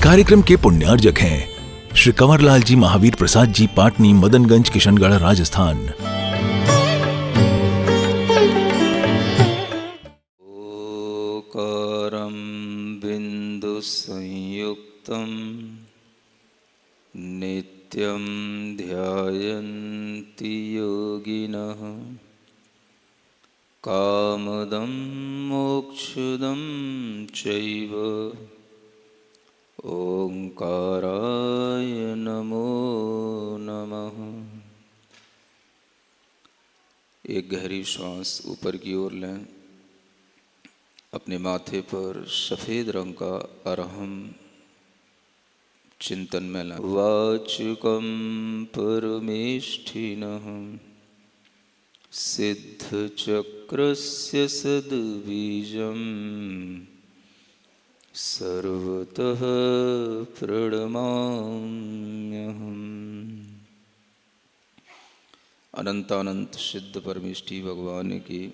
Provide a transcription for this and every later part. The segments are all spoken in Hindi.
कार्यक्रम के पुण्यार्जक हैं श्री कंवरलाल जी महावीर प्रसाद जी, पाटनी, मदनगंज, किशनगढ़, राजस्थान। ओकारं बिंदु संयुक्तं नित्यं ध्यायन्ति योगिनः कामदं मोक्षदं चैव ओंकाराय नमो नमः। एक गहरी श्वास ऊपर की ओर लें। अपने माथे पर सफेद रंग का अरहम चिंतन में लाएं। वाचकं परमेष्ठिनः सिद्धचक्रस्य सद्बीजं सर्वतः प्रणमाम्यहम्। अनंतानंत सिद्ध परमेष्ठी भगवान की,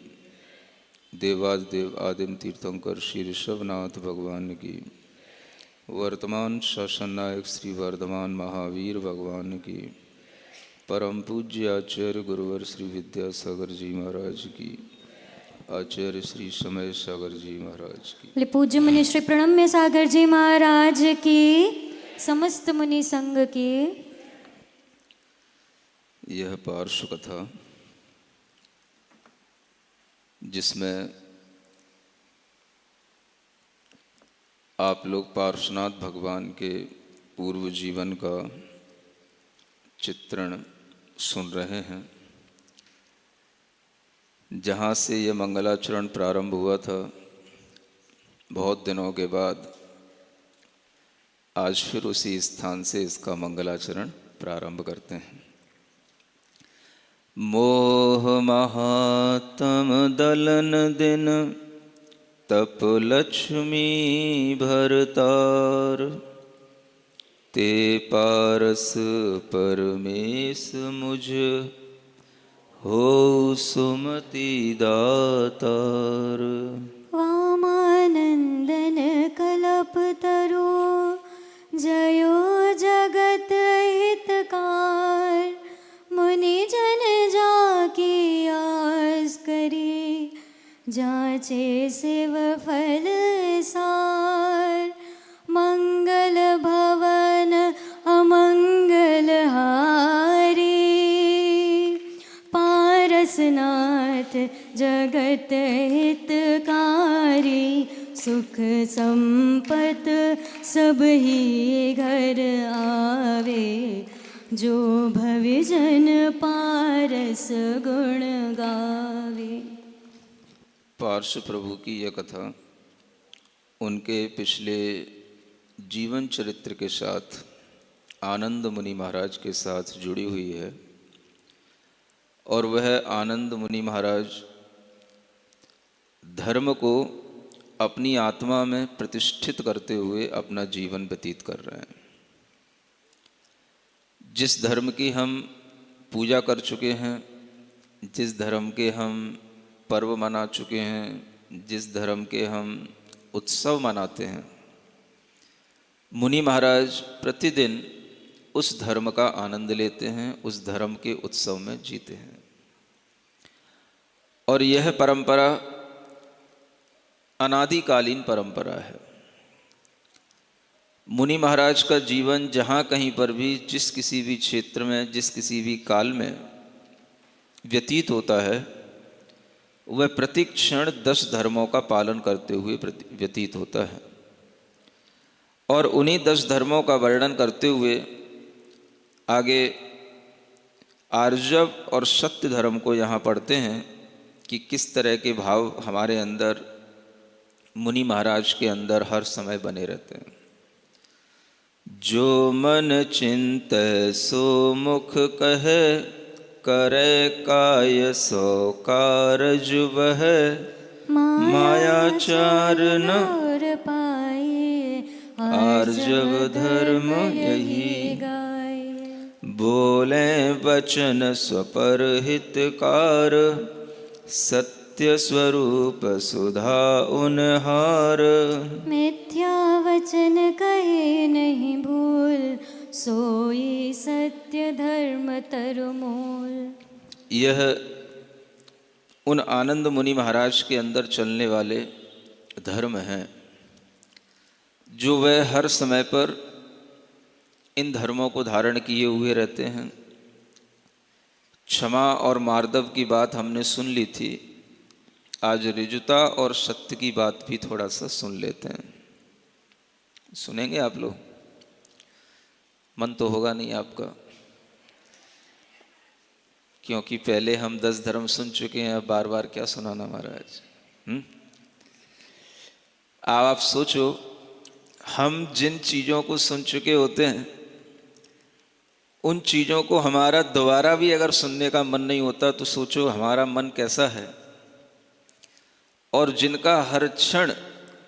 देवादिदेव आदिम तीर्थंकर श्री ऋषभनाथ भगवान की, वर्तमान शासन नायक श्री वर्धमान महावीर भगवान की, परम पूज्य आचार्य गुरुवर श्री विद्यासागर जी महाराज की, आचार्य श्री समय सागर जी महाराज की, पूज्य मुनि श्री प्रणम्य सागर जी महाराज की, समस्त मुनि संघ की। यह पार्श्व कथा जिसमें आप लोग पार्श्वनाथ भगवान के पूर्व जीवन का चित्रण सुन रहे हैं। जहाँ से यह मंगलाचरण प्रारंभ हुआ था, बहुत दिनों के बाद आज फिर उसी स्थान से इसका मंगलाचरण प्रारंभ करते हैं। मोह महात्म दलन दिन तप लक्ष्मी भरतार, ते पारस परमेश मुझ हो सुमति दातार। वामानंदन कल्पतरु जयो जगत हितकार, मुनि जन जाकी आस करी, जाचे शिव फल सार। मंगल भवन अमंगल हारी, पारसनाथ जगत हितकारी। सुख संपत सब ही घर आवे, जो भविजन पारस गुण गावे। पार्श्व प्रभु की यह कथा उनके पिछले जीवन चरित्र के साथ आनंद मुनि महाराज के साथ जुड़ी हुई है। और वह आनंद मुनि महाराज धर्म को अपनी आत्मा में प्रतिष्ठित करते हुए अपना जीवन व्यतीत कर रहे हैं। जिस धर्म की हम पूजा कर चुके हैं, जिस धर्म के हम पर्व मना चुके हैं, जिस धर्म के हम उत्सव मनाते हैं, मुनि महाराज प्रतिदिन उस धर्म का आनंद लेते हैं, उस धर्म के उत्सव में जीते हैं। और यह परंपरा अनादिकालीन परंपरा है। मुनि महाराज का जीवन जहाँ कहीं पर भी, जिस किसी भी क्षेत्र में, जिस किसी भी काल में व्यतीत होता है, वह प्रति क्षण 10 धर्मों का पालन करते हुए व्यतीत होता है। और उन्हीं 10 धर्मों का वर्णन करते हुए आगे आर्जव और सत्य धर्म को यहाँ पढ़ते हैं कि किस तरह के भाव हमारे अंदर, मुनि महाराज के अंदर हर समय बने रहते हैं। जो मन चिंतै सो मुख कहे, करे काय सो कारज वह। मायाचार न पाए, आर्जव धर्म यही गाए। बोले वचन स्वपर हितकार, सत्य सत्य स्वरूप सुधा उनहार। मिथ्या वचन कहे नहीं भूल, सोई सत्य धर्म तरुमूल। यह उन आनंद मुनि महाराज के अंदर चलने वाले धर्म हैं, जो वह हर समय पर इन धर्मों को धारण किए हुए रहते हैं। क्षमा और मार्दव की बात हमने सुन ली थी, आज ऋजुता और सत्य की बात भी थोड़ा सा सुन लेते हैं। सुनेंगे आप लोग? मन तो होगा नहीं आपका, क्योंकि पहले हम 10 धर्म सुन चुके हैं, अब बार बार क्या सुनाना महाराज। अब आप सोचो, हम जिन चीज़ों को सुन चुके होते हैं, उन चीज़ों को हमारा दोबारा भी अगर सुनने का मन नहीं होता तो सोचो हमारा मन कैसा है। और जिनका हर क्षण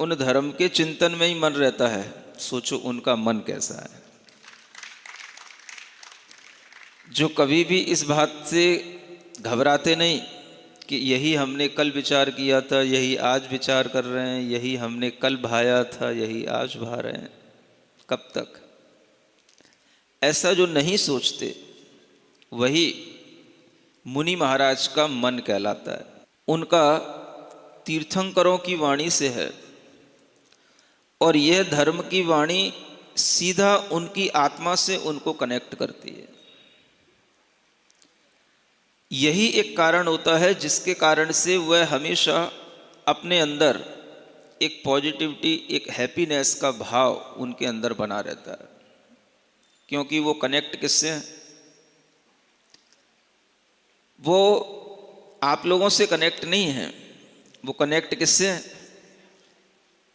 उन धर्म के चिंतन में ही मन रहता है, सोचो उनका मन कैसा है। जो कभी भी इस बात से घबराते नहीं कि यही हमने कल विचार किया था, यही आज विचार कर रहे हैं, यही हमने कल भाया था, यही आज भा रहे हैं, कब तक? ऐसा जो नहीं सोचते वही मुनि महाराज का मन कहलाता है। उनका तीर्थंकरों की वाणी से है, और यह धर्म की वाणी सीधा उनकी आत्मा से उनको कनेक्ट करती है। यही एक कारण होता है जिसके कारण से वह हमेशा अपने अंदर एक पॉजिटिविटी, एक हैप्पीनेस का भाव उनके अंदर बना रहता है। क्योंकि वो कनेक्ट किससे हैं? वो आप लोगों से कनेक्ट नहीं है, वो कनेक्ट किससे है?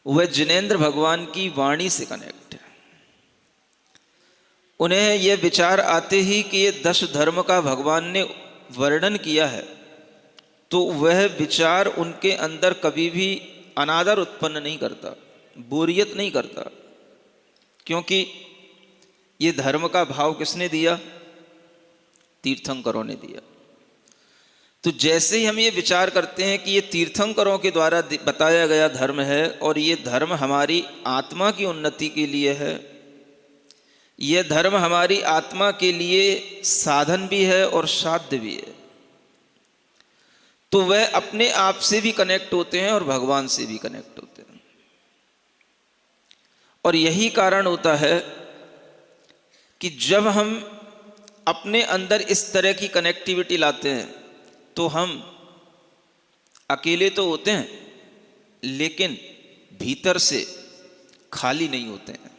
वह जिनेंद्र भगवान की वाणी से कनेक्ट है। उन्हें यह विचार आते ही कि ये 10 धर्म का भगवान ने वर्णन किया है, तो वह विचार उनके अंदर कभी भी अनादर उत्पन्न नहीं करता, बोरियत नहीं करता। क्योंकि ये धर्म का भाव किसने दिया? तीर्थंकरों ने दिया। तो जैसे ही हम ये विचार करते हैं कि ये तीर्थंकरों के द्वारा बताया गया धर्म है, और ये धर्म हमारी आत्मा की उन्नति के लिए है, यह धर्म हमारी आत्मा के लिए साधन भी है और साध्य भी है, तो वह अपने आप से भी कनेक्ट होते हैं और भगवान से भी कनेक्ट होते हैं। और यही कारण होता है कि जब हम अपने अंदर इस तरह की कनेक्टिविटी लाते हैं, तो हम अकेले तो होते हैं, लेकिन भीतर से खाली नहीं होते हैं।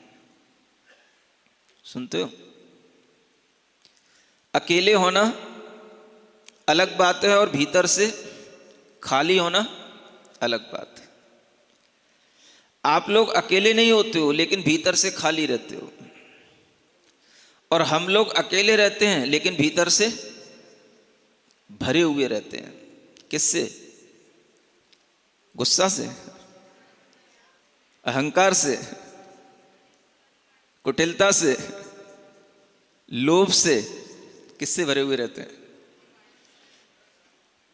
सुनते हो? अकेले होना अलग बात है, और भीतर से खाली होना अलग बात है। आप लोग अकेले नहीं होते हो, लेकिन भीतर से खाली रहते हो। और हम लोग अकेले रहते हैं, लेकिन भीतर से भरे हुए रहते हैं। किससे? गुस्सा से, अहंकार से, कुटिलता से, लोभ से। किससे भरे हुए रहते हैं?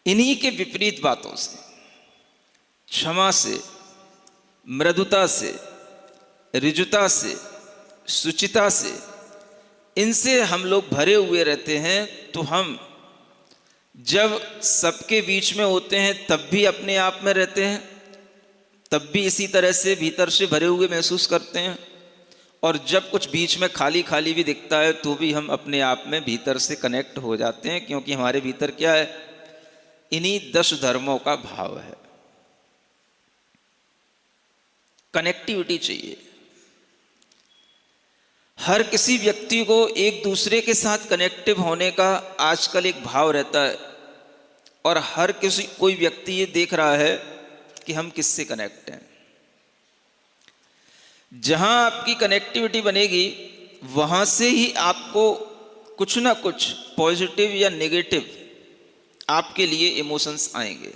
इन्हीं के विपरीत बातों से, क्षमा से, मृदुता से, ऋजुता से, सुचिता से, इनसे हम लोग भरे हुए रहते हैं। तो हम जब सबके बीच में होते हैं तब भी अपने आप में रहते हैं, तब भी इसी तरह से भीतर से भरे हुए महसूस करते हैं। और जब कुछ बीच में खाली खाली भी दिखता है तो भी हम अपने आप में भीतर से कनेक्ट हो जाते हैं, क्योंकि हमारे भीतर क्या है? इन्हीं 10 धर्मों का भाव है। कनेक्टिविटी चाहिए। हर किसी व्यक्ति को एक दूसरे के साथ कनेक्टिव होने का आजकल एक भाव रहता है, और हर कोई व्यक्ति ये देख रहा है कि हम किससे कनेक्ट हैं। जहां आपकी कनेक्टिविटी बनेगी, वहां से ही आपको कुछ ना कुछ पॉजिटिव या नेगेटिव आपके लिए इमोशंस आएंगे।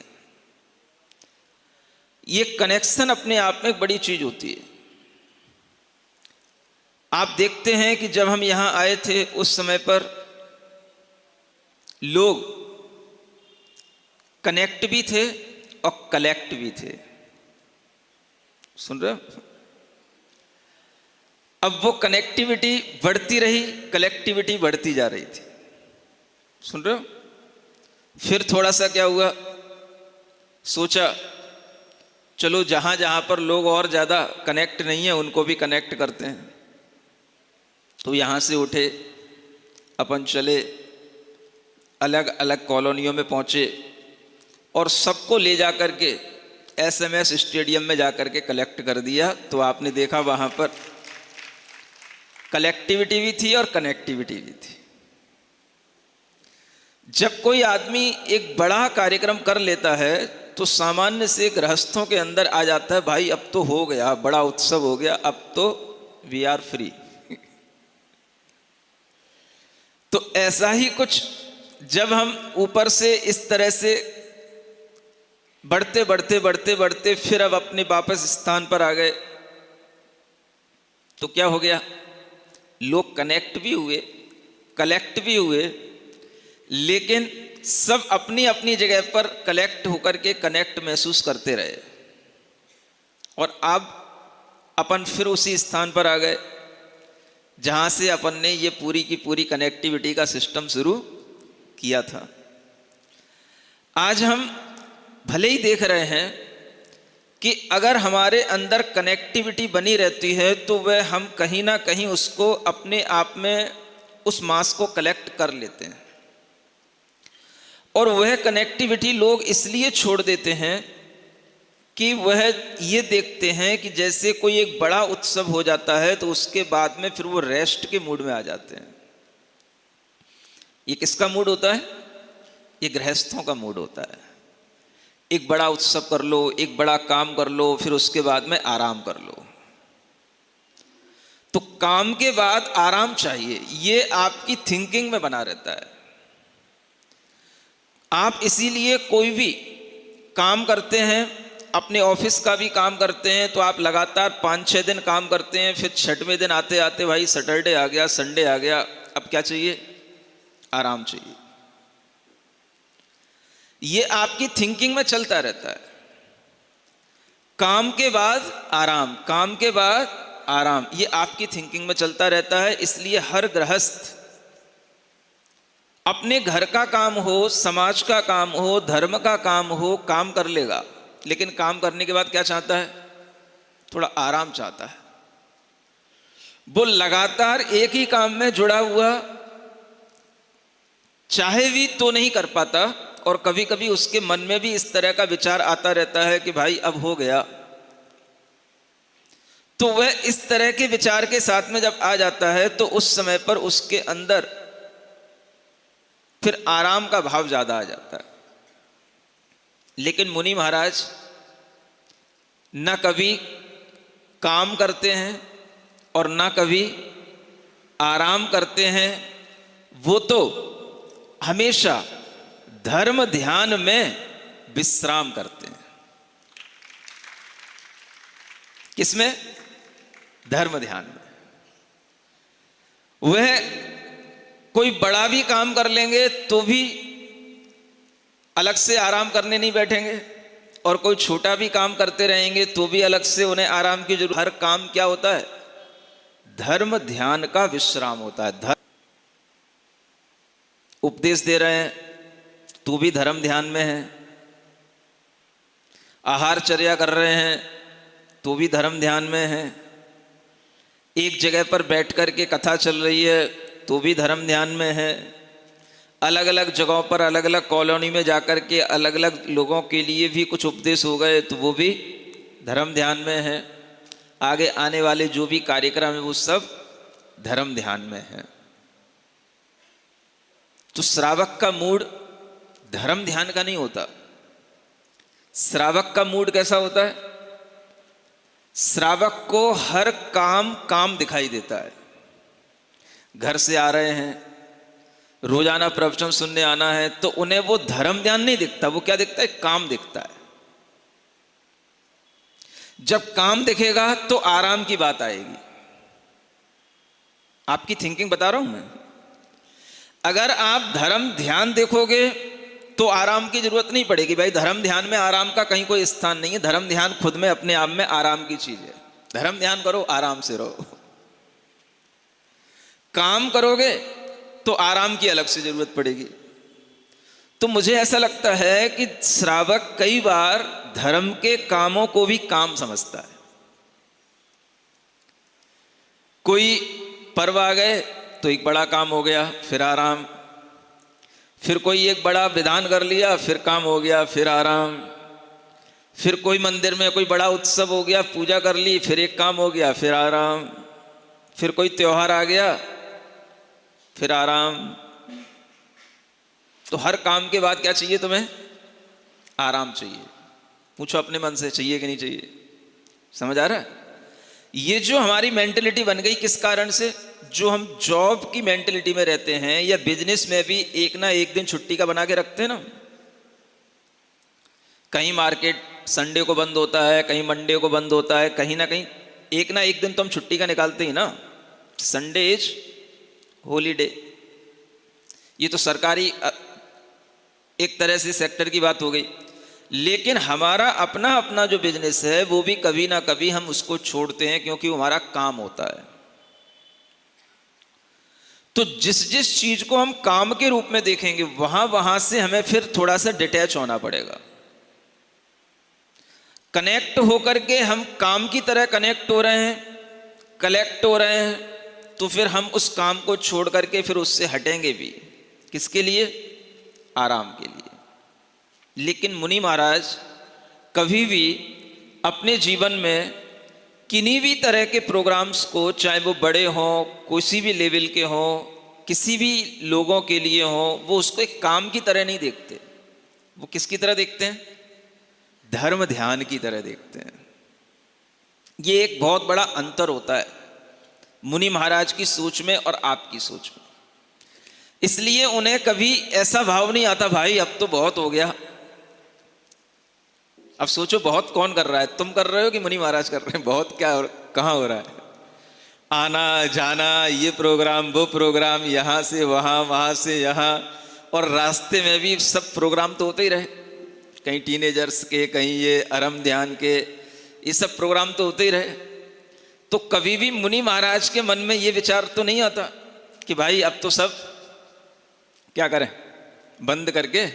ये कनेक्शन अपने आप में एक बड़ी चीज होती है। आप देखते हैं कि जब हम यहां आए थे उस समय पर लोग कनेक्ट भी थे और कलेक्ट भी थे। सुन रहे हो? अब वो कनेक्टिविटी बढ़ती रही, कलेक्टिविटी बढ़ती जा रही थी। सुन रहे हो? फिर थोड़ा सा क्या हुआ, सोचा चलो जहां जहां पर लोग और ज्यादा कनेक्ट नहीं है उनको भी कनेक्ट करते हैं। तो यहां से उठे, अपन चले, अलग अलग कॉलोनियों में पहुंचे और सबको ले जा करके SMS स्टेडियम में जा करके कलेक्ट कर दिया। तो आपने देखा वहां पर कलेक्टिविटी भी थी और कनेक्टिविटी भी थी। जब कोई आदमी एक बड़ा कार्यक्रम कर लेता है तो सामान्य से गृहस्थों के अंदर आ जाता है, भाई अब तो हो गया, बड़ा उत्सव हो गया, अब तो वी आर फ्री। तो ऐसा ही कुछ जब हम ऊपर से इस तरह से बढ़ते बढ़ते बढ़ते बढ़ते फिर अब अपने वापस स्थान पर आ गए, तो क्या हो गया, लोग कनेक्ट भी हुए, कलेक्ट भी हुए, लेकिन सब अपनी अपनी जगह पर कलेक्ट होकर के कनेक्ट महसूस करते रहे। और अब अपन फिर उसी स्थान पर आ गए जहां से अपन ने ये पूरी की पूरी कनेक्टिविटी का सिस्टम शुरू किया था। आज हम भले ही देख रहे हैं कि अगर हमारे अंदर कनेक्टिविटी बनी रहती है तो वह हम कहीं ना कहीं उसको अपने आप में उस मास को कलेक्ट कर लेते हैं। और वह कनेक्टिविटी लोग इसलिए छोड़ देते हैं कि वह ये देखते हैं कि जैसे कोई एक बड़ा उत्सव हो जाता है तो उसके बाद में फिर वो रेस्ट के मूड में आ जाते हैं। ये किसका मूड होता है? ये गृहस्थों का मूड होता है। एक बड़ा उत्सव कर लो, एक बड़ा काम कर लो, फिर उसके बाद में आराम कर लो। तो काम के बाद आराम चाहिए, ये आपकी थिंकिंग में बना रहता है। आप इसीलिए कोई भी काम करते हैं, अपने ऑफिस का भी काम करते हैं, तो आप लगातार 5-6 दिन काम करते हैं, फिर 6वें दिन आते आते भाई सैटरडे आ गया, संडे आ गया, अब क्या चाहिए? आराम चाहिए। ये आपकी थिंकिंग में चलता रहता है। काम के बाद आराम, काम के बाद आराम, ये आपकी थिंकिंग में चलता रहता है। इसलिए हर गृहस्थ अपने घर का काम हो, समाज का काम हो, धर्म का काम हो, काम कर लेगा, लेकिन काम करने के बाद क्या चाहता है? थोड़ा आराम चाहता है। वो लगातार एक ही काम में जुड़ा हुआ चाहे भी तो नहीं कर पाता, और कभी कभी उसके मन में भी इस तरह का विचार आता रहता है कि भाई अब हो गया। तो वह इस तरह के विचार के साथ में जब आ जाता है तो उस समय पर उसके अंदर फिर आराम का भाव ज्यादा आ जाता है। लेकिन मुनि महाराज न कभी काम करते हैं और न कभी आराम करते हैं। वो तो हमेशा धर्म ध्यान में विश्राम करते हैं। किसमें? धर्म ध्यान में। वह कोई बड़ा भी काम कर लेंगे तो भी अलग से आराम करने नहीं बैठेंगे, और कोई छोटा भी काम करते रहेंगे तो भी अलग से उन्हें आराम की जरूरत। हर काम क्या होता है? धर्म ध्यान का विश्राम होता है। धर्म उपदेश दे रहे हैं तो भी धर्म ध्यान में है, आहारचर्या कर रहे हैं तो भी धर्म ध्यान में है, एक जगह पर बैठ कर के कथा चल रही है तो भी धर्म ध्यान में है, अलग अलग जगहों पर अलग अलग कॉलोनी में जाकर के अलग अलग लोगों के लिए भी कुछ उपदेश हो गए तो वो भी धर्म ध्यान में है, आगे आने वाले जो भी कार्यक्रम है वो सब धर्म ध्यान में है। तो श्रावक का मूड धर्म ध्यान का नहीं होता। श्रावक का मूड कैसा होता है? श्रावक को हर काम काम दिखाई देता है। घर से आ रहे हैं, रोजाना प्रवचन सुनने आना है, तो उन्हें वो धर्म ध्यान नहीं दिखता, वो क्या दिखता है? काम दिखता है। जब काम दिखेगा तो आराम की बात आएगी। आपकी थिंकिंग बता रहा हूं मैं। अगर आप धर्म ध्यान देखोगे तो आराम की जरूरत नहीं पड़ेगी। भाई धर्म ध्यान में आराम का कहीं कोई स्थान नहीं है। धर्म ध्यान खुद में अपने आप में आराम की चीज है। धर्म ध्यान करो, आराम से रहो। काम करोगे तो आराम की अलग से जरूरत पड़ेगी। तो मुझे ऐसा लगता है कि श्रावक कई बार धर्म के कामों को भी काम समझता है। कोई पर्व आ गए तो एक बड़ा काम हो गया, फिर आराम। फिर कोई एक बड़ा विधान कर लिया, फिर काम हो गया, फिर आराम। फिर कोई मंदिर में कोई बड़ा उत्सव हो गया, पूजा कर ली, फिर एक काम हो गया, फिर आराम। फिर कोई त्योहार आ गया, फिर आराम। तो हर काम के बाद क्या चाहिए तुम्हें? आराम चाहिए। पूछो अपने मन से, चाहिए कि नहीं चाहिए? समझ आ रहा है? ये जो हमारी मेंटेलिटी बन गई, किस कारण से? जो हम जॉब की मेंटेलिटी में रहते हैं, या बिजनेस में भी एक ना एक दिन छुट्टी का बना के रखते हैं ना। कहीं मार्केट संडे को बंद होता है, कहीं मंडे को बंद होता है, कहीं ना कहीं एक ना एक दिन तो हम छुट्टी का निकालते ही ना। Sunday is holiday. ये तो सरकारी एक तरह से सेक्टर की बात हो गई। लेकिन हमारा अपना अपना जो बिजनेस है वो भी कभी ना कभी हम उसको छोड़ते हैं, क्योंकि वो हमारा काम होता है। तो जिस जिस चीज को हम काम के रूप में देखेंगे, वहां से हमें फिर थोड़ा सा डिटैच होना पड़ेगा। कनेक्ट होकर के हम काम की तरह कनेक्ट हो रहे हैं, कलेक्ट हो रहे हैं, तो फिर हम उस काम को छोड़ करके फिर उससे हटेंगे भी। किसके लिए? आराम के लिए। लेकिन मुनि महाराज कभी भी अपने जीवन में किन्हीं भी तरह के प्रोग्राम्स को, चाहे वो बड़े हों, किसी भी लेवल के हों, किसी भी लोगों के लिए हों, वो उसको एक काम की तरह नहीं देखते। वो किसकी तरह देखते हैं? धर्म ध्यान की तरह देखते हैं। ये एक बहुत बड़ा अंतर होता है मुनि महाराज की सोच में और आपकी सोच में। इसलिए उन्हें कभी ऐसा भाव नहीं आता, भाई अब तो बहुत हो गया। अब सोचो, बहुत कौन कर रहा है? तुम कर रहे हो कि मुनि महाराज कर रहे हैं? बहुत क्या कहाँ हो रहा है? आना जाना, ये प्रोग्राम वो प्रोग्राम, यहाँ से वहाँ, वहाँ से यहाँ, और रास्ते में भी सब प्रोग्राम तो होते ही रहे। कहीं टीनेजर्स के, कहीं ये अरम ध्यान के, ये सब प्रोग्राम तो होते ही रहे। तो कभी भी मुनि महाराज के मन में ये विचार तो नहीं आता कि भाई अब तो सब क्या करें, बंद करके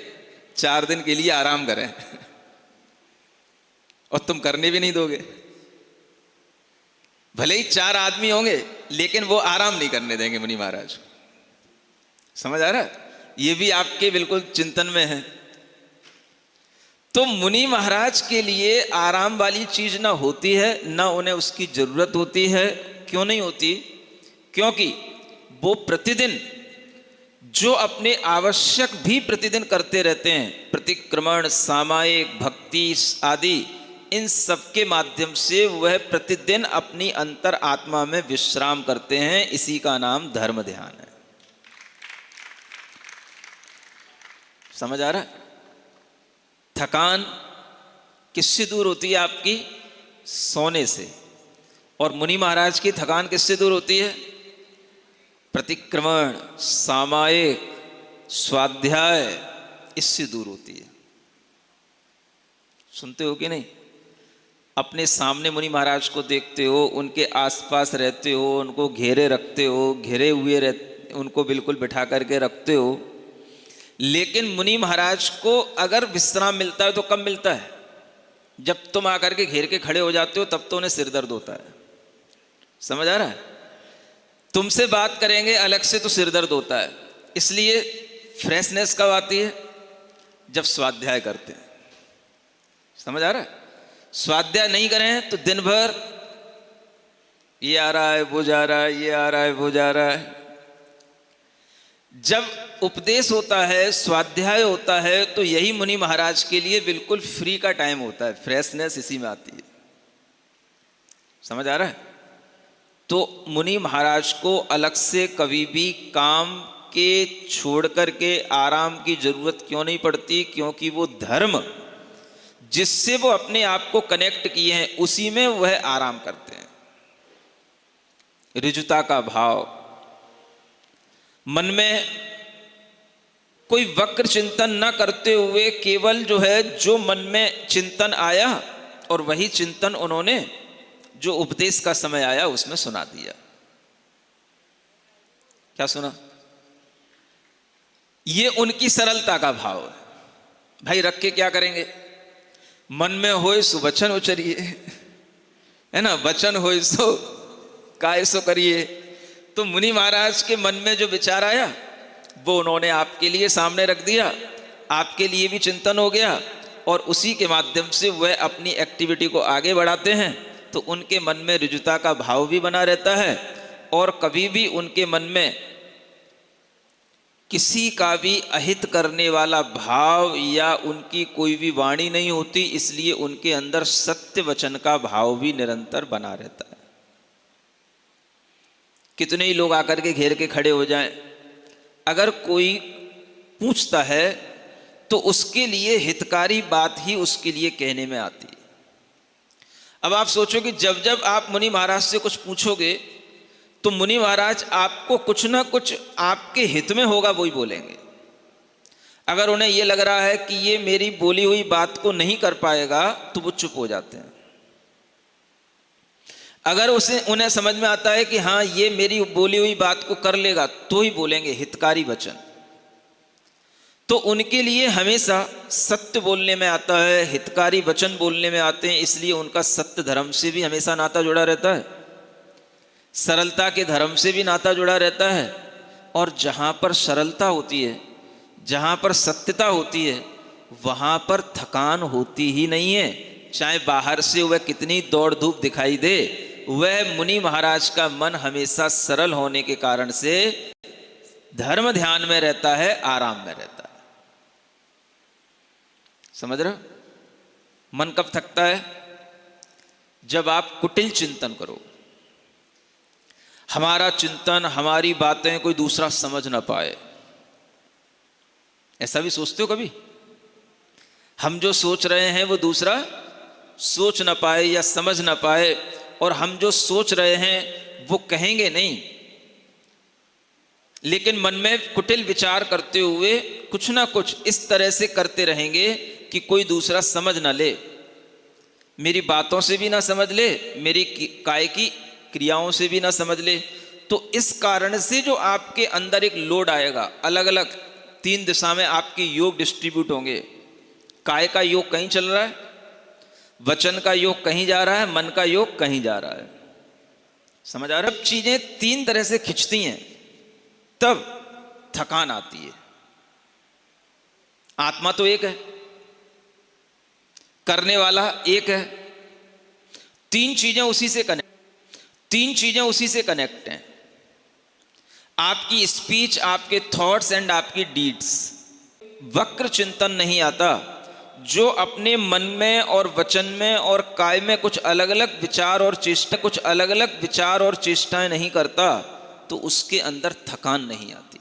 4 दिन के लिए आराम करें। और तुम करने भी नहीं दोगे। भले ही 4 आदमी होंगे, लेकिन वो आराम नहीं करने देंगे मुनि महाराज। समझ आ रहा है? ये भी आपके बिल्कुल चिंतन में है। तो मुनि महाराज के लिए आराम वाली चीज ना होती है, ना उन्हें उसकी जरूरत होती है। क्यों नहीं होती? क्योंकि वो प्रतिदिन जो अपने आवश्यक भी प्रतिदिन करते रहते हैं, प्रतिक्रमण, सामायिक, भक्ति आदि, इन सब के माध्यम से वह प्रतिदिन अपनी अंतर आत्मा में विश्राम करते हैं। इसी का नाम धर्म ध्यान है। समझ आ रहा है? थकान किससे दूर होती है आपकी? सोने से। और मुनि महाराज की थकान किससे दूर होती है? प्रतिक्रमण, सामायिक, स्वाध्याय, इससे दूर होती है। सुनते हो कि नहीं? अपने सामने मुनि महाराज को देखते हो, उनके आसपास रहते हो, उनको घेरे रखते हो, घेरे हुए उनको बिल्कुल बिठा करके रखते हो। लेकिन मुनि महाराज को अगर विश्राम मिलता है तो कब मिलता है? जब तुम आकर के घेर के खड़े हो जाते हो, तब तो उन्हें सिर दर्द होता है। समझ आ रहा है? तुमसे बात करेंगे अलग से तो सिर दर्द होता है। इसलिए फ्रेशनेस कब आती है? जब स्वाध्याय करते हैं। समझ आ रहा है? स्वाध्याय नहीं करें तो दिन भर ये आ रहा है, वो जा रहा है, ये आ रहा है, वो जा रहा है। जब उपदेश होता है, स्वाध्याय होता है, तो यही मुनि महाराज के लिए बिल्कुल फ्री का टाइम होता है। फ्रेशनेस इसी में आती है। समझ आ रहा है? तो मुनि महाराज को अलग से कभी भी काम के छोड़ करके आराम की जरूरत क्यों नहीं पड़ती? क्योंकि वो धर्म जिससे वो अपने आप को कनेक्ट किए हैं, उसी में वह आराम करते हैं। ऋजुता का भाव मन में कोई वक्र चिंतन न करते हुए केवल जो है जो मन में चिंतन आया और वही चिंतन उन्होंने जो उपदेश का समय आया उसमें सुना दिया। क्या सुना? ये उनकी सरलता का भाव है। भाई रख के क्या करेंगे? मन में होए सो वचन उचरिए, है ना, वचन होए सो काय सो करिए। तो मुनि महाराज के मन में जो विचार आया वो उन्होंने आपके लिए सामने रख दिया, आपके लिए भी चिंतन हो गया और उसी के माध्यम से वह अपनी एक्टिविटी को आगे बढ़ाते हैं। तो उनके मन में ऋजुता का भाव भी बना रहता है और कभी भी उनके मन में किसी का भी अहित करने वाला भाव या उनकी कोई भी वाणी नहीं होती, इसलिए उनके अंदर सत्य वचन का भाव भी निरंतर बना रहता है। कितने ही लोग आकर के घेर के खड़े हो जाएं, अगर कोई पूछता है तो उसके लिए हितकारी बात ही उसके लिए कहने में आती है। अब आप सोचो कि जब जब आप मुनि महाराज से कुछ पूछोगे तो मुनि महाराज आपको कुछ ना कुछ आपके हित में होगा वही बोलेंगे। अगर उन्हें यह लग रहा है कि ये मेरी बोली हुई बात को नहीं कर पाएगा तो वो चुप हो जाते हैं। अगर उन्हें समझ में आता है कि हाँ ये मेरी बोली हुई बात को कर लेगा तो ही बोलेंगे हितकारी वचन। तो उनके लिए हमेशा सत्य बोलने में आता है, हितकारी वचन बोलने में आते हैं, इसलिए उनका सत्य धर्म से भी हमेशा नाता जुड़ा रहता है, सरलता के धर्म से भी नाता जुड़ा रहता है। और जहाँ पर सरलता होती है, जहाँ पर सत्यता होती है, वहाँ पर थकान होती ही नहीं है। चाहे बाहर से वह कितनी दौड़ धूप दिखाई दे, वह मुनि महाराज का मन हमेशा सरल होने के कारण से धर्म ध्यान में रहता है, आराम में रहता है। समझ रहे हो? मन कब थकता है? जब आप कुटिल चिंतन करो, हमारा चिंतन, हमारी बातें कोई दूसरा समझ ना पाए। ऐसा भी सोचते हो कभी? हम जो सोच रहे हैं वो दूसरा सोच ना पाए या समझ ना पाए, और हम जो सोच रहे हैं वो कहेंगे नहीं, लेकिन मन में कुटिल विचार करते हुए कुछ ना कुछ इस तरह से करते रहेंगे कि कोई दूसरा समझ ना ले, मेरी बातों से भी ना समझ ले, मेरी काय की क्रियाओं से भी ना समझ ले। तो इस कारण से जो आपके अंदर एक लोड आएगा, अलग अलग 3 दिशा में आपके योग डिस्ट्रीब्यूट होंगे। काय का योग कहीं चल रहा है, वचन का योग कहीं जा रहा है, मन का योग कहीं जा रहा है। समझ आ रहा है? चीजें 3 तरह से खिंचती हैं तब थकान आती है। आत्मा तो एक है, करने वाला एक है, 3 चीजें उसी से कनेक्ट हैं। आपकी स्पीच, आपके थॉट्स एंड आपकी डीड्स। वक्र चिंतन नहीं आता जो अपने मन में और वचन में और काय में कुछ अलग अलग विचार और चेष्टाएं नहीं करता, तो उसके अंदर थकान नहीं आती।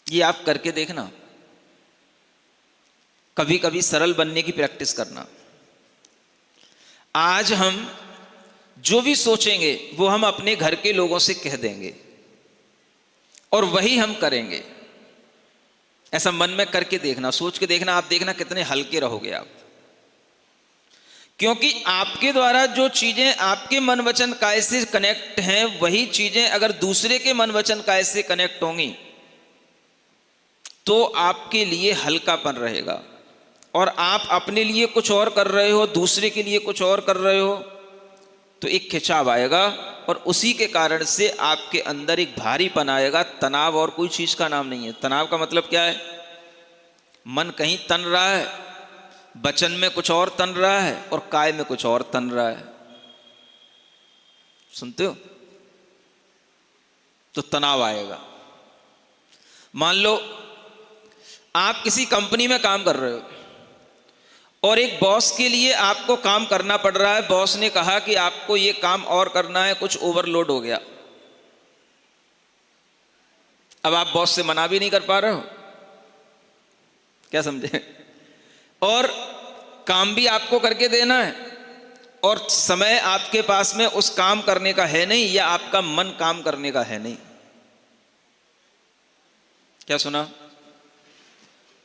ये आप करके देखना, कभी कभी सरल बनने की प्रैक्टिस करना। आज हम जो भी सोचेंगे वो हम अपने घर के लोगों से कह देंगे और वही हम करेंगे। ऐसा मन में करके देखना, सोच के देखना, आप देखना कितने हल्के रहोगे आप। क्योंकि आपके द्वारा जो चीजें आपके मन वचन काय से कनेक्ट हैं, वही चीजें अगर दूसरे के मन वचन काय से कनेक्ट होंगी तो आपके लिए हल्कापन रहेगा। और आप अपने लिए कुछ और कर रहे हो, दूसरे के लिए कुछ और कर रहे हो, तो एक खिंचाव आएगा और उसी के कारण से आपके अंदर एक भारीपन आएगा। तनाव और कोई चीज का नाम नहीं है। तनाव का मतलब क्या है? मन कहीं तन रहा है, वचन में कुछ और तन रहा है और काय में कुछ और तन रहा है। सुनते हो? तो तनाव आएगा। मान लो आप किसी कंपनी में काम कर रहे हो और एक बॉस के लिए आपको काम करना पड़ रहा है। बॉस ने कहा कि आपको ये काम और करना है, कुछ ओवरलोड हो गया। अब आप बॉस से मना भी नहीं कर पा रहे हो, क्या समझे? और काम भी आपको करके देना है और समय आपके पास में उस काम करने का है नहीं, या आपका मन काम करने का है नहीं। क्या सुना?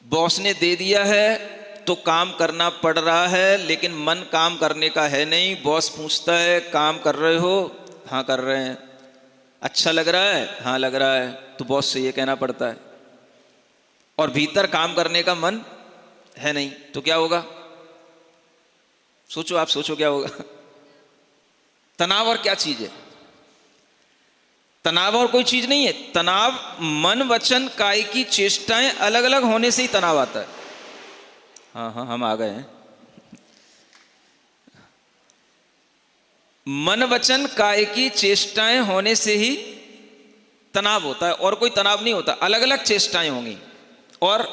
बॉस ने दे दिया है तो काम करना पड़ रहा है, लेकिन मन काम करने का है नहीं। बॉस पूछता है काम कर रहे हो? हाँ कर रहे हैं। अच्छा लग रहा है? हाँ लग रहा है। तो बॉस से ये कहना पड़ता है, और भीतर काम करने का मन है नहीं, तो क्या होगा? सोचो, आप सोचो क्या होगा? तनाव और क्या चीज है? तनाव और कोई चीज नहीं है। तनाव मन वचन काय की चेष्टाएं अलग अलग होने से ही तनाव आता है। हाँ हाँ, हम आ गए हैं। मन वचन काय की चेष्टाएं होने से ही तनाव होता है, और कोई तनाव नहीं होता। अलग अलग चेष्टाएं होंगी, और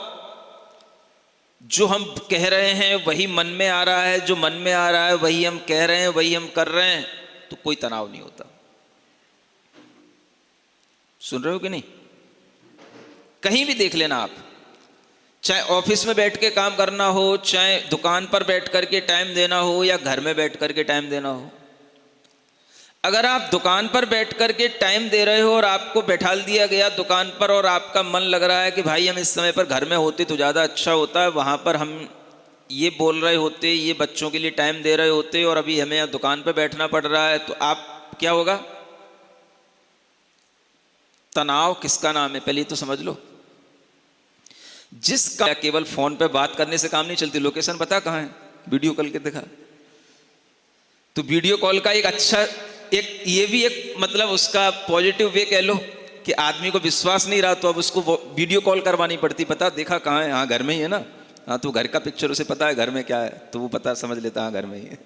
जो हम कह रहे हैं वही मन में आ रहा है, जो मन में आ रहा है वही हम कह रहे हैं, वही हम कर रहे हैं, तो कोई तनाव नहीं होता। सुन रहे हो कि नहीं? कहीं भी देख लेना आप, चाहे ऑफिस में बैठ के काम करना हो, चाहे दुकान पर बैठ करके टाइम देना हो, या घर में बैठ करके टाइम देना हो। अगर आप दुकान पर बैठ करके टाइम दे रहे हो और आपको बैठाल दिया गया दुकान पर, और आपका मन लग रहा है कि भाई हम इस समय पर घर में होते तो ज़्यादा अच्छा होता है, वहाँ पर हम ये बोल रहे होते, ये बच्चों के लिए टाइम दे रहे होते, और अभी हमें यहाँ दुकान पर बैठना पड़ रहा है, तो आप क्या होगा? तनाव किसका नाम है? पहले तो समझ लो। जिसका केवल फोन पे बात करने से काम नहीं चलती। लोकेशन पता कहाँ है? वीडियो कॉल के दिखा। तो वीडियो कॉल का एक अच्छा, एक ये भी एक मतलब उसका पॉजिटिव वे कह लो कि आदमी को विश्वास नहीं रहा तो अब उसको वीडियो कॉल करवानी पड़ती। पता देखा कहाँ है? हाँ घर में ही है ना। हाँ तो घर का पिक्चर उसे पता है घर में क्या है, तो वो पता समझ लेता हाँ घर में ही है।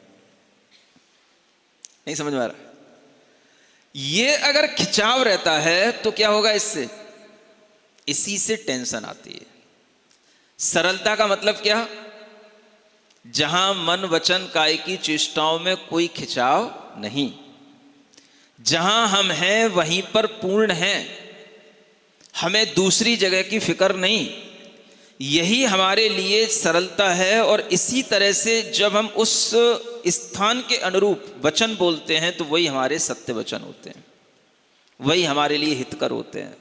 नहीं समझ में आ रहा? ये अगर खिंचाव रहता है तो क्या होगा इससे? इसी से टेंशन आती है। सरलता का मतलब क्या? जहां मन वचन काय की चेष्टाओं में कोई खिंचाव नहीं, जहां हम हैं वहीं पर पूर्ण हैं, हमें दूसरी जगह की फिक्र नहीं। यही हमारे लिए सरलता है। और इसी तरह से जब हम उस स्थान के अनुरूप वचन बोलते हैं तो वही हमारे सत्य वचन होते हैं, वही हमारे लिए हितकर होते हैं।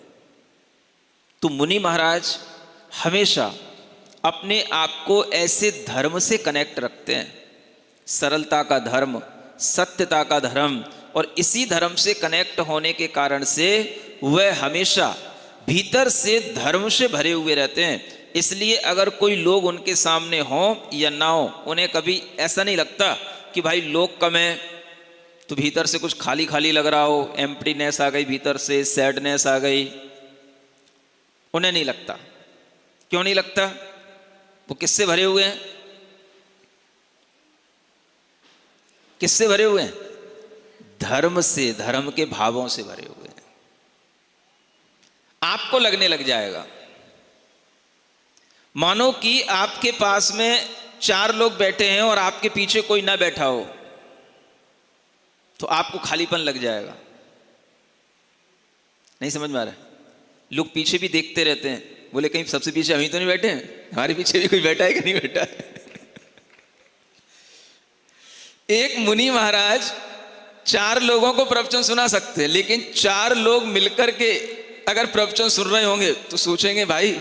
तो मुनि महाराज हमेशा अपने आप को ऐसे धर्म से कनेक्ट रखते हैं, सरलता का धर्म, सत्यता का धर्म, और इसी धर्म से कनेक्ट होने के कारण से वह हमेशा भीतर से धर्म से भरे हुए रहते हैं। इसलिए अगर कोई लोग उनके सामने हो या ना हो, उन्हें कभी ऐसा नहीं लगता कि भाई लोग कम हैं तो भीतर से कुछ खाली खाली लग रहा हो, एम्प्टीनेस आ गई भीतर से, सैडनेस आ गई। उन्हें नहीं लगता। क्यों नहीं लगता? वो किससे भरे हुए हैं? किससे भरे हुए हैं? धर्म से, धर्म के भावों से भरे हुए हैं। आपको लगने लग जाएगा, मानो कि आपके पास में 4 लोग बैठे हैं और आपके पीछे कोई ना बैठा हो, तो आपको खालीपन लग जाएगा। नहीं समझ में आ रहा है? लोग पीछे भी देखते रहते हैं, बोले कहीं सबसे पीछे हम ही तो नहीं बैठे हैं, हमारे पीछे भी कोई बैठा है कि नहीं बैठा है। एक मुनि महाराज 4 लोगों को प्रवचन सुना सकते हैं, लेकिन 4 लोग मिलकर के अगर प्रवचन सुन रहे होंगे तो सोचेंगे भाई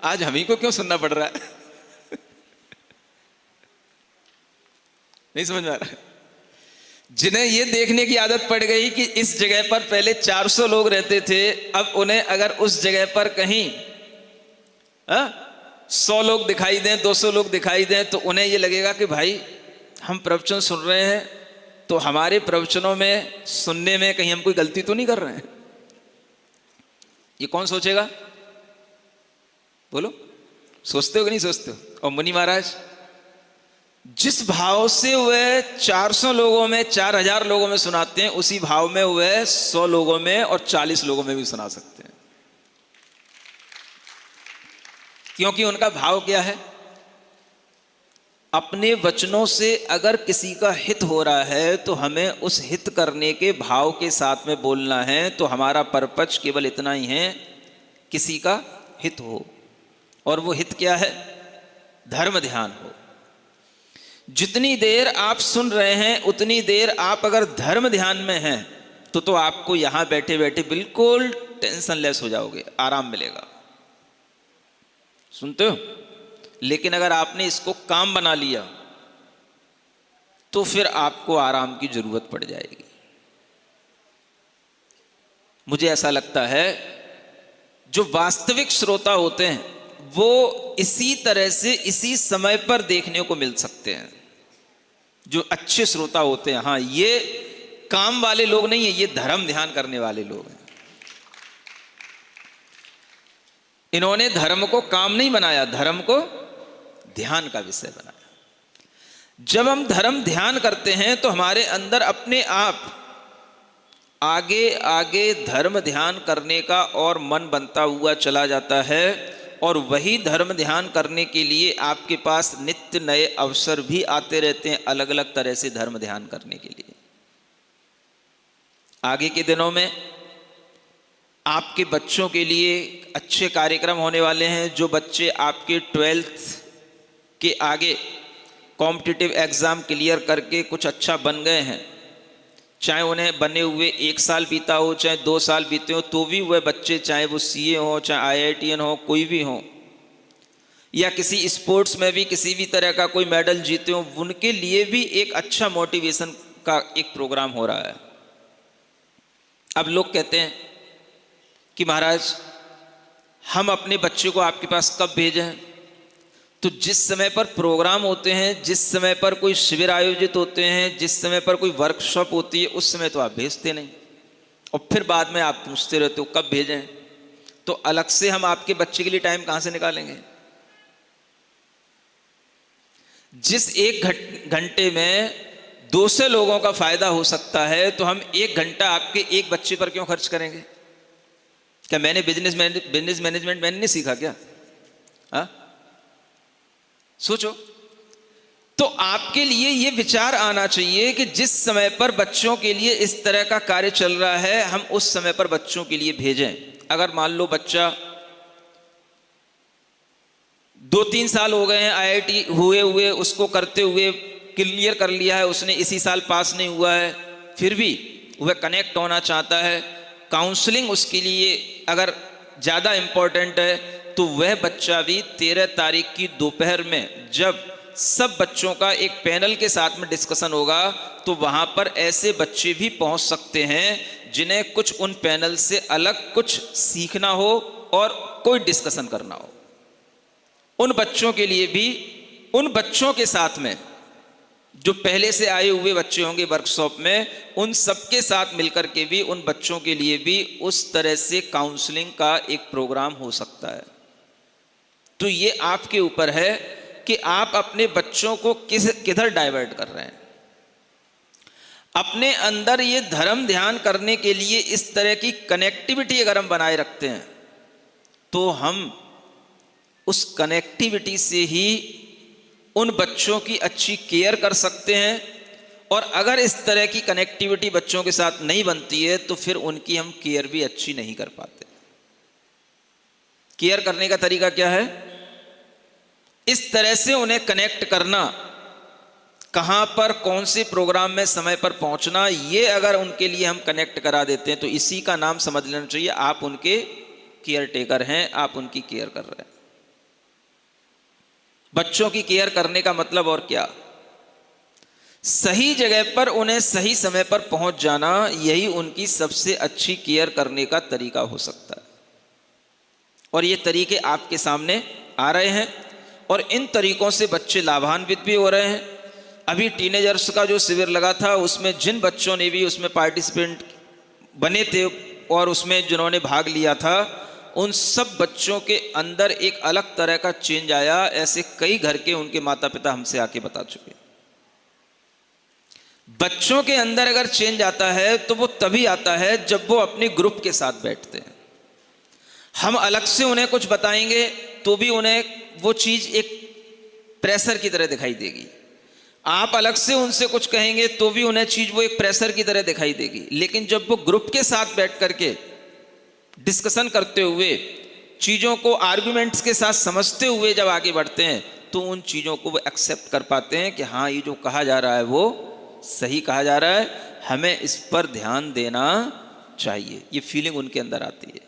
आज हम ही को क्यों सुनना पड़ रहा है। नहीं समझ में आ रहा है? जिन्हें ये देखने की आदत पड़ गई कि इस जगह पर पहले 400 लोग रहते थे, अब उन्हें अगर उस जगह पर कहीं 100 लोग दिखाई दें, 200 लोग दिखाई दें, तो उन्हें ये लगेगा कि भाई हम प्रवचन सुन रहे हैं तो हमारे प्रवचनों में सुनने में कहीं हम कोई गलती तो नहीं कर रहे हैं। ये कौन सोचेगा? बोलो, सोचते हो कि नहीं सोचते हो? और मुनि महाराज जिस भाव से वह 400 लोगों में, 4000 लोगों में सुनाते हैं, उसी भाव में वह 100 लोगों में और 40 लोगों में भी सुना सकते हैं। क्योंकि उनका भाव क्या है? अपने वचनों से अगर किसी का हित हो रहा है तो हमें उस हित करने के भाव के साथ में बोलना है। तो हमारा परपच केवल इतना ही है, किसी का हित हो। और वो हित क्या है? धर्म ध्यान हो। जितनी देर आप सुन रहे हैं उतनी देर आप अगर धर्म ध्यान में हैं तो आपको यहां बैठे बैठे बिल्कुल टेंशन लेस हो जाओगे, आराम मिलेगा। सुनते हो? लेकिन अगर आपने इसको काम बना लिया तो फिर आपको आराम की जरूरत पड़ जाएगी। मुझे ऐसा लगता है जो वास्तविक श्रोता होते हैं वो इसी तरह से इसी समय पर देखने को मिल सकते हैं। जो अच्छे श्रोता होते हैं, हाँ, ये काम वाले लोग नहीं है, ये धर्म ध्यान करने वाले लोग हैं। इन्होंने धर्म को काम नहीं बनाया, धर्म को ध्यान का विषय बनाया। जब हम धर्म ध्यान करते हैं तो हमारे अंदर अपने आप आगे आगे धर्म ध्यान करने का और मन बनता हुआ चला जाता है, और वही धर्म ध्यान करने के लिए आपके पास नित्य नए अवसर भी आते रहते हैं, अलग अलग तरह से धर्म ध्यान करने के लिए। आगे के दिनों में आपके बच्चों के लिए अच्छे कार्यक्रम होने वाले हैं। जो बच्चे आपके 12th के आगे कॉम्पिटिटिव एग्ज़ाम क्लियर करके कुछ अच्छा बन गए हैं, चाहे उन्हें बने हुए 1 साल बीता हो चाहे 2 साल बीते हो, तो भी वह बच्चे, चाहे वो CA हो चाहे IITN हो, कोई भी हो, या किसी स्पोर्ट्स में भी किसी भी तरह का कोई मेडल जीते हो, उनके लिए भी एक अच्छा मोटिवेशन का एक प्रोग्राम हो रहा है। अब लोग कहते हैं कि महाराज हम अपने बच्चे को आपके पास कब भेजें? तो जिस समय पर प्रोग्राम होते हैं, जिस समय पर कोई शिविर आयोजित होते हैं, जिस समय पर कोई वर्कशॉप होती है, उस समय तो आप भेजते नहीं, और फिर बाद में आप पूछते रहते हो कब भेजें। तो अलग से हम आपके बच्चे के लिए टाइम कहां से निकालेंगे? जिस 1 घंटे में 200 लोगों का फायदा हो सकता है, तो हम 1 घंटा आपके एक बच्चे पर क्यों खर्च करेंगे? क्या मैंने बिजनेस मैनेजमेंट मैंने नहीं सीखा क्या? हाँ, सोचो। तो आपके लिए यह विचार आना चाहिए कि जिस समय पर बच्चों के लिए इस तरह का कार्य चल रहा है, हम उस समय पर बच्चों के लिए भेजें। अगर मान लो बच्चा 2-3 साल हो गए हैं IIT हुए उसको करते हुए, क्लियर कर लिया है उसने, इसी साल पास नहीं हुआ है, फिर भी वह कनेक्ट होना चाहता है, काउंसलिंग उसके लिए अगर ज़्यादा इम्पोर्टेंट है, तो वह बच्चा भी 13 तारीख की दोपहर में जब सब बच्चों का एक पैनल के साथ में डिस्कशन होगा, तो वहाँ पर ऐसे बच्चे भी पहुँच सकते हैं जिन्हें कुछ उन पैनल से अलग कुछ सीखना हो और कोई डिस्कशन करना हो। उन बच्चों के लिए भी, उन बच्चों के साथ में जो पहले से आए हुए बच्चे होंगे वर्कशॉप में, उन सबके साथ मिलकर के भी उन बच्चों के लिए भी उस तरह से काउंसलिंग का एक प्रोग्राम हो सकता है। तो ये आपके ऊपर है कि आप अपने बच्चों को किधर डाइवर्ट कर रहे हैं। अपने अंदर ये धर्म ध्यान करने के लिए इस तरह की कनेक्टिविटी अगर हम बनाए रखते हैं, तो हम उस कनेक्टिविटी से ही उन बच्चों की अच्छी केयर कर सकते हैं। और अगर इस तरह की कनेक्टिविटी बच्चों के साथ नहीं बनती है, तो फिर उनकी हम केयर भी अच्छी नहीं कर पाते। केयर करने का तरीका क्या है? इस तरह से उन्हें कनेक्ट करना, कहां पर कौन से प्रोग्राम में समय पर पहुंचना, ये अगर उनके लिए हम कनेक्ट करा देते हैं, तो इसी का नाम समझ लेना चाहिए, आप उनके केयर टेकर हैं, आप उनकी केयर कर रहे हैं। बच्चों की केयर करने का मतलब और क्या? सही जगह पर उन्हें सही समय पर पहुंच जाना, यही उनकी सबसे अच्छी केयर करने का तरीका हो सकता है। और ये तरीके आपके सामने आ रहे हैं, और इन तरीकों से बच्चे लाभान्वित भी हो रहे हैं। अभी टीनेजर्स का जो शिविर लगा था, उसमें जिन बच्चों ने भी उसमें पार्टिसिपेंट बने थे और उसमें जिन्होंने भाग लिया था, उन सब बच्चों के अंदर एक अलग तरह का चेंज आया। ऐसे कई घर के उनके माता पिता हमसे आके बता चुके। बच्चों के अंदर अगर चेंज आता है तो वो तभी आता है जब वो अपने ग्रुप के साथ बैठते हैं। हम अलग से उन्हें कुछ बताएंगे तो भी उन्हें वो चीज एक प्रेशर की तरह दिखाई देगी। आप अलग से उनसे कुछ कहेंगे तो भी उन्हें चीज वो एक प्रेशर की तरह दिखाई देगी। लेकिन जब वो ग्रुप के साथ बैठ करके डिस्कशन करते हुए, चीज़ों को आर्गुमेंट्स के साथ समझते हुए जब आगे बढ़ते हैं, तो उन चीज़ों को वो एक्सेप्ट कर पाते हैं कि हाँ, ये जो कहा जा रहा है वो सही कहा जा रहा है, हमें इस पर ध्यान देना चाहिए। ये फीलिंग उनके अंदर आती है।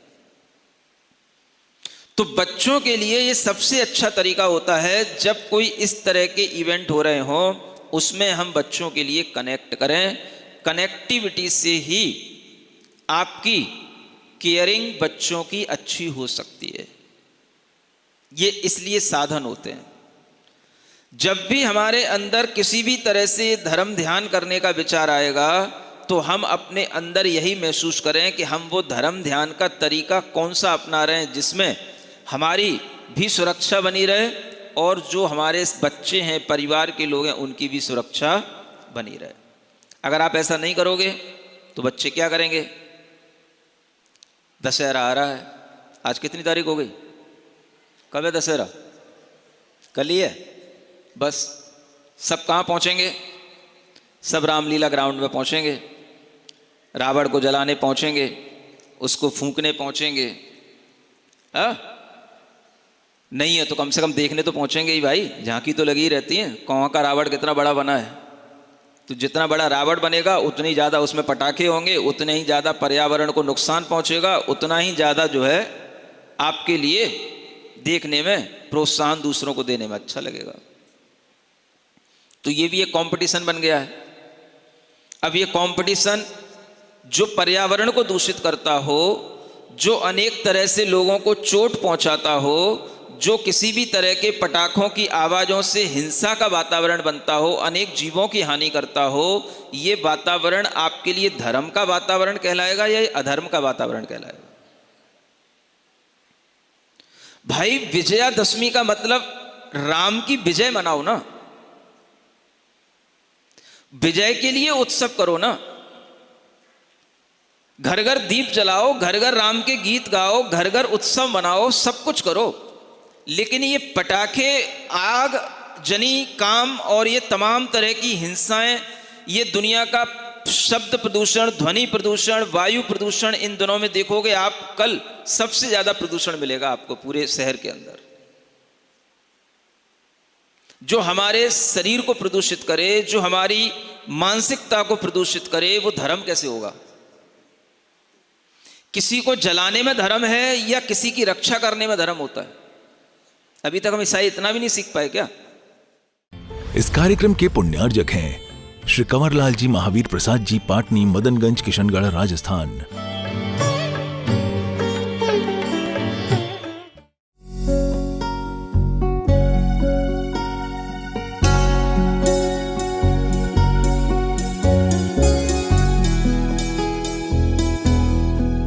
तो बच्चों के लिए ये सबसे अच्छा तरीका होता है, जब कोई इस तरह के इवेंट हो रहे हों उसमें हम बच्चों के लिए कनेक्ट करें। कनेक्टिविटी से ही आपकी केयरिंग बच्चों की अच्छी हो सकती है। ये इसलिए साधन होते हैं। जब भी हमारे अंदर किसी भी तरह से धर्म ध्यान करने का विचार आएगा तो हम अपने अंदर यही महसूस करें कि हम वो धर्म ध्यान का तरीका कौन सा अपना रहे हैं जिसमें हमारी भी सुरक्षा बनी रहे और जो हमारे बच्चे हैं, परिवार के लोग हैं, उनकी भी सुरक्षा बनी रहे। अगर आप ऐसा नहीं करोगे तो बच्चे क्या करेंगे? दशहरा आ रहा है, आज कितनी तारीख हो गई? कब है दशहरा? कल ही है। बस सब कहाँ पहुँचेंगे? सब रामलीला ग्राउंड में पहुँचेंगे, रावण को जलाने पहुँचेंगे, उसको फूंकने पहुँचेंगे। हाँ, नहीं है तो कम से कम देखने तो पहुँचेंगे ही भाई, झांकी तो लगी रहती है कौन का रावण कितना बड़ा बना है। तो जितना बड़ा रावण बनेगा उतनी ज़्यादा उसमें पटाखे होंगे, उतने ही ज़्यादा पर्यावरण को नुकसान पहुँचेगा, उतना ही ज़्यादा जो है आपके लिए देखने में प्रोत्साहन दूसरों को देने में अच्छा लगेगा। तो ये भी एक कंपटीशन बन गया है। अब ये कंपटीशन जो पर्यावरण को दूषित करता हो, जो अनेक तरह से लोगों को चोट पहुंचाता हो, जो किसी भी तरह के पटाखों की आवाज़ों से हिंसा का वातावरण बनता हो, अनेक जीवों की हानि करता हो, ये वातावरण आपके लिए धर्म का वातावरण कहलाएगा या अधर्म का वातावरण कहलाएगा? भाई विजयादशमी का मतलब राम की विजय मनाओ ना, विजय के लिए उत्सव करो ना। घर घर दीप जलाओ, घर घर राम के गीत गाओ, घर घर उत्सव मनाओ, सब कुछ करो। लेकिन ये पटाखे, आग जनी काम और ये तमाम तरह की हिंसाएं, ये दुनिया का शब्द प्रदूषण, ध्वनि प्रदूषण, वायु प्रदूषण, इन दिनों में देखोगे आप, कल सबसे ज्यादा प्रदूषण मिलेगा आपको पूरे शहर के अंदर। जो हमारे शरीर को प्रदूषित करे, जो हमारी मानसिकता को प्रदूषित करे, वो धर्म कैसे होगा? किसी को जलाने में धर्म है या किसी की रक्षा करने में धर्म होता है? अभी तक हम ईसाई इतना भी नहीं सीख पाए क्या? इस कार्यक्रम के पुण्यार्जक हैं श्री कंवरलाल जी महावीर प्रसाद जी, पाटनी, मदनगंज, किशनगढ़, राजस्थान।